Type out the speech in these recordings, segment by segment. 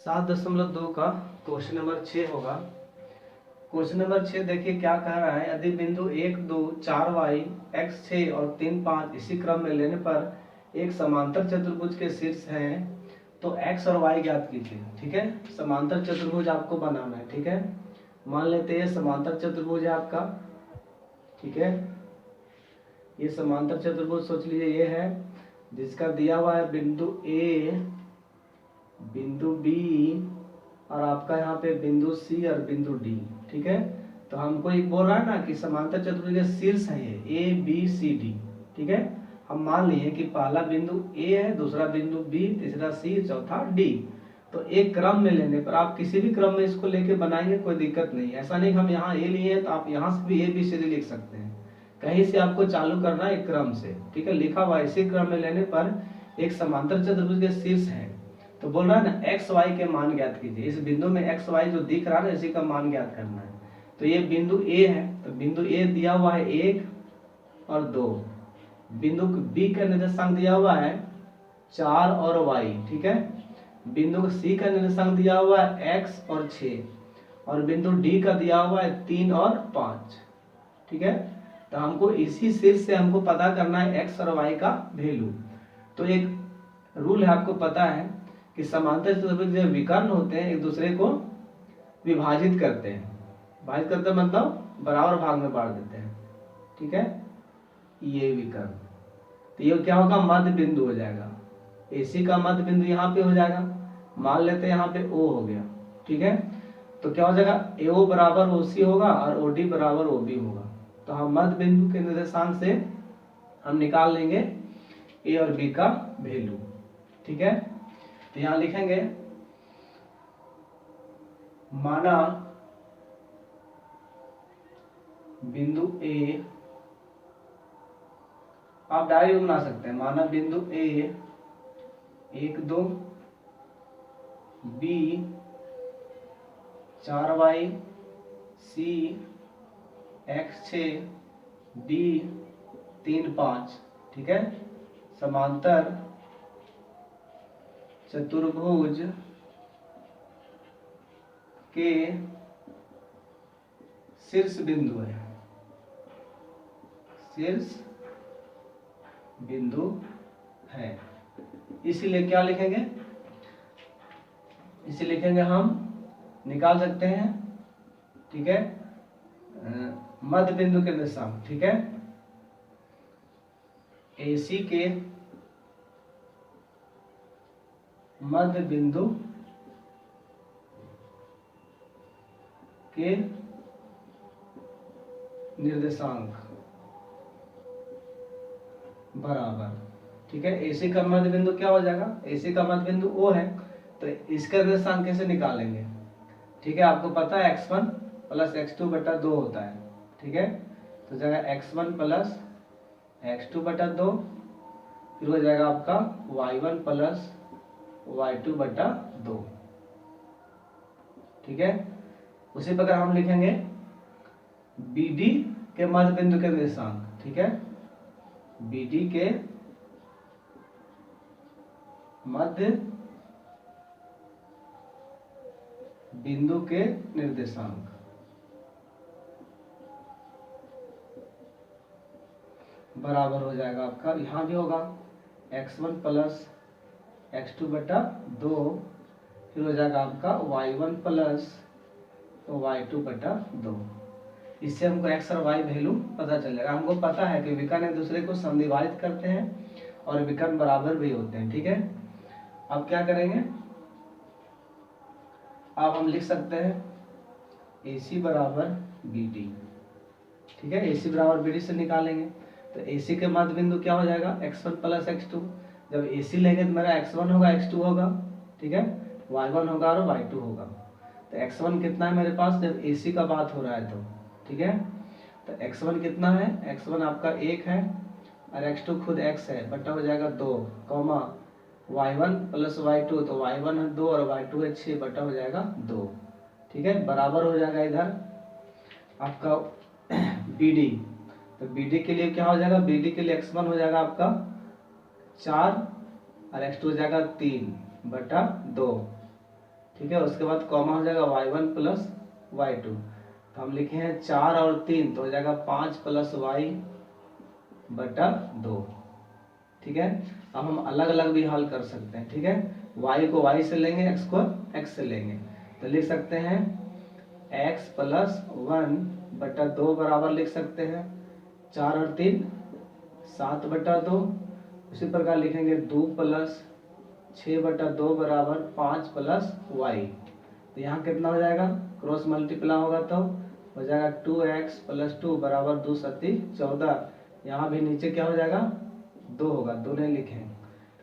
7.2 का question number 6 होगा। Question number 6 देखिए क्या कह रहा है। यदि बिंदु 1, 2, 4y, x 6 और 3, 5 इसी क्रम में लेने पर एक समांतर चतुर्भुज के शीर्ष हैं तो x और y ज्ञात कीजिए। ठीक है, समांतर चतुर्भुज आपको बनाना है। ठीक है, मान लेते हैं समांतर चतुर्भुज है आपका। ठीक है, ये समांतर चतुर्भुज सोच लीजिए ये है, जिसका दिया हुआ है बिंदु A, बिंदु B और आपका यहाँ पे बिंदु C और बिंदु D। ठीक है, तो हमको एक बोल रहा है ना कि समांतर चतुर्भुज के शीर्ष है ये ABCD। ठीक है, हम मान लिए कि पहला बिंदु A है, दूसरा बिंदु B, तीसरा C, चौथा D। तो एक क्रम में लेने पर आप किसी भी क्रम में इसको लेके बनाएंगे कोई दिक्कत नहीं। ऐसा नहीं हम यहाँ A लिए हैं तो आप यहाँ से भी ABCD लिख सकते हैं, कहीं से आपको चालू करना है एक क्रम से। ठीक है, लिखा हुआ इसी क्रम में लेने पर एक समांतर चतुर्भुज के शीर्ष है तो बोल रहा है ना एक्स वाई के मान ज्ञात कीजिए। इस बिंदु में एक्स वाई जो दिख रहा है ना इसी का मान ज्ञात करना है। तो ये बिंदु ए है तो बिंदु ए दिया हुआ है 1 और 2, बिंदु बी का निर्देशांक दिया हुआ है 4 और y। ठीक है, बिंदु सी का निर्देशांक दिया हुआ है x और 6 और बिंदु डी का दिया हुआ है 3 और 5। ठीक है, तो हमको इसी शीर्ष से हमको पता करना है x और y का वैल्यू। तो एक रूल है आपको पता है कि समांतर चतुर्भुज जब विकर्ण होते हैं एक दूसरे को विभाजित करते हैं। विभाजित करते हैं मतलब बराबर भाग में बांट देते हैं। ठीक है, ये विकर्ण, तो ये क्या होगा, मध्य बिंदु हो जाएगा। AC का मध्य बिंदु यहाँ पे हो जाएगा, मान लेते हैं यहाँ पे O हो गया। ठीक है, तो क्या हो जाएगा, AO बराबर OC होगा और OD बराबर OB होगा। तो हम मध्य बिंदु के निर्देशांक से हम निकाल लेंगे A और B का वैल्यू। ठीक है, तो यहां लिखेंगे माना बिंदु A, आप डायरेक्ट बना सकते हैं, माना बिंदु A 1, 2, B 4y, C x 6, D 3, 5। ठीक है, समांतर चतुर्भुज के शीर्ष बिंदु है, शीर्ष बिंदु है। इसीलिए क्या लिखेंगे, इसे लिखेंगे हम निकाल सकते हैं। ठीक है, मध्य बिंदु के निर्देशांक। ठीक है, AC के मध्य बिंदु के निर्देशांक बराबर। ठीक है, AC का मध्य बिंदु क्या हो जाएगा, AC का मध्य बिंदु O है तो इसका निर्देशांक कैसे निकालेंगे। ठीक है, आपको पता है x1 प्लस x2 बटा 2 होता है। ठीक है, तो जाएगा x1 प्लस x2 बटा 2, फिर हो जाएगा आपका y1 प्लस y2 बटा 2। ठीक है, उसी प्रकार हम लिखेंगे BD के मध्य बिंदु के निर्देशांक। ठीक है, BD के मध्य बिंदु के निर्देशांक बराबर हो जाएगा आपका, यहां भी होगा x1 प्लस x2 बटा 2, फिर हो जाएगा आपका y1 प्लस y2 बटा 2। इससे हमको x और y वैल्यू पता चल जाएगा। हमको पता है कि विकर्ण एक दूसरे को समद्विभाजित करते हैं और विकर्ण बराबर भी होते हैं। ठीक है, अब क्या करेंगे, अब हम लिख सकते हैं AC बराबर BD। ठीक है, AC बराबर BD से निकालेंगे तो AC के मध्य बिंदु क्या हो जाएगा, x1 प्लस x2। जब AC लेंगे तो मेरा x1 होगा, x2 होगा। ठीक है, y1 होगा और y2 होगा। तो x1 कितना है मेरे पास, जब AC का बात हो रहा है तो। ठीक है, तो x1 कितना है, x1 आपका 1 है और x2 खुद x है, बटा हो जाएगा 2, कॉमा y1 प्लस y2, तो y1 है 2 और y2 है 6, बटा हो जाएगा 2। ठीक है, बराबर हो जाएगा इधर आपका BD। तो BD के लिए क्या हो जाएगा, BD के लिए x1 हो जाएगा आपका 4 और x2 हो जाएगा 3 बटा 2। ठीक है। उसके बाद कॉमा हो जाएगा y1 प्लस y2, तो हम लिखे हैं 4 और 3 तो हो जाएगा 5 प्लस y बटा 2। ठीक है। अब हम अलग अलग भी हल कर सकते हैं। ठीक है, y को y से लेंगे, x को x से लेंगे, तो लिख सकते हैं x प्लस 1 बटा 2 बराबर लिख सकते हैं 4 और 3 7 बटा 2। उसी प्रकार लिखेंगे 2 प्लस 6 बटा 2 बराबर 5 प्लस y। तो यहाँ कितना हो जाएगा, क्रॉस मल्टीप्लाई होगा तो हो जाएगा 2x प्लस 2 बराबर 2 सत्ती 14। यहाँ भी नीचे क्या हो जाएगा 2 होगा, 2 नहीं लिखे,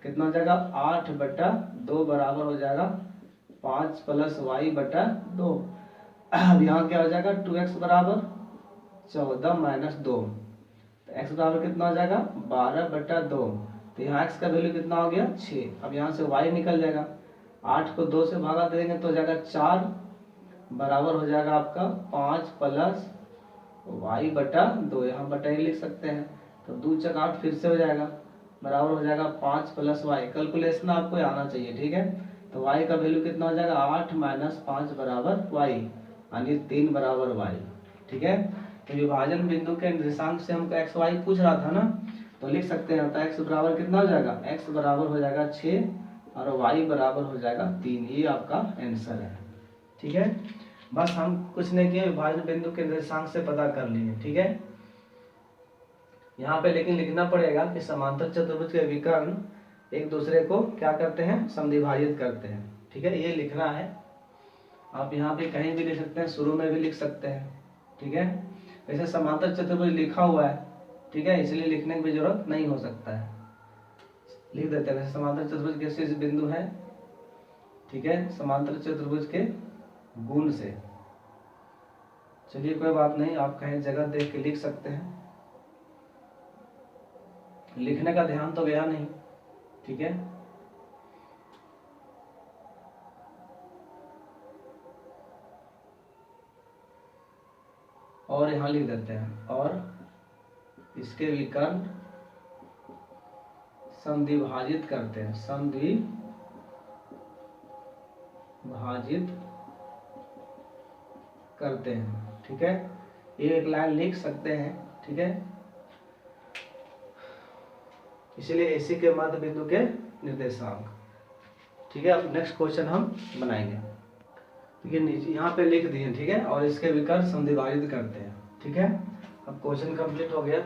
कितना हो जाएगा 8 बटा 2 बराबर हो जाएगा 5 प्लस y बटा 2। अब यहाँ क्या हो जाएगा 2x बराबर 14 माइनस 2, तो x बराबर कितना हो जाएगा 12 बटा 2। तो यहाँ x का वैल्यू कितना हो गया 6। अब यहाँ से y निकल जाएगा, 8 को 2 से भागा देंगे तो हो जाएगा 4 बराबर हो जाएगा आपका 5 प्लस y बटा 2, यहाँ बटा ही लिख सकते हैं, तो 2 चक 8 फिर से हो जाएगा बराबर हो जाएगा 5 प्लस y। कैलकुलेशन आपको आना चाहिए। ठीक है, तो y का वैल्यू कितना हो जाएगा 8 माइनस 5 बराबर y, यानी 3 बराबर y। ठीक है, तो विभाजन बिंदु के निर्देशांक से हमको x y पूछ रहा था ना, तो लिख सकते हैं, तो x बराबर कितना हो जाएगा, x बराबर हो जाएगा 6 और y बराबर हो जाएगा 3। ये आपका आंसर है। ठीक है, बस हम कुछ नहीं किए, विभाजन बिंदु के निर्देशांक से पता कर लिए। ठीक है, यहाँ पे लेकिन लिखना पड़ेगा कि समांतर चतुर्भुज के विकर्ण एक दूसरे को क्या करते हैं, समद्विभाजित करते हैं। ठीक है, ये लिखना है। आप यहाँ पे कहीं भी लिख सकते हैं, शुरू में भी लिख सकते हैं। ठीक है, वैसे समांतर चतुर्भुज लिखा हुआ है, ठीक है, इसलिए लिखने की भी जरूरत नहीं हो सकता है, लिख देते हैं। वैसे समांतर चतुर्भुज के शीर्ष बिंदु है, ठीक है, समांतर चतुर्भुज के गुण से। चलिए कोई बात नहीं, आप कहीं जगह देख के लिख सकते हैं, लिखने का ध्यान तो गया नहीं। ठीक है, और यहाँ लिख देते हैं, और इसके विकर्ण समद्विभाजित करते हैं, समद्विभाजित करते हैं। ठीक है, ये एक लाइन लिख सकते हैं। ठीक है, इसलिए इसी के मध्य बिंदु के निर्देशांक। ठीक है, अब नेक्स्ट क्वेश्चन हम बनाएंगे। ठीक है, नीचे यहाँ पे लिख दिए। ठीक है, और इसके विकर्ण समद्विभाजित करते हैं। ठीक है, अब क्वेश्चन कंप्लीट हो गया।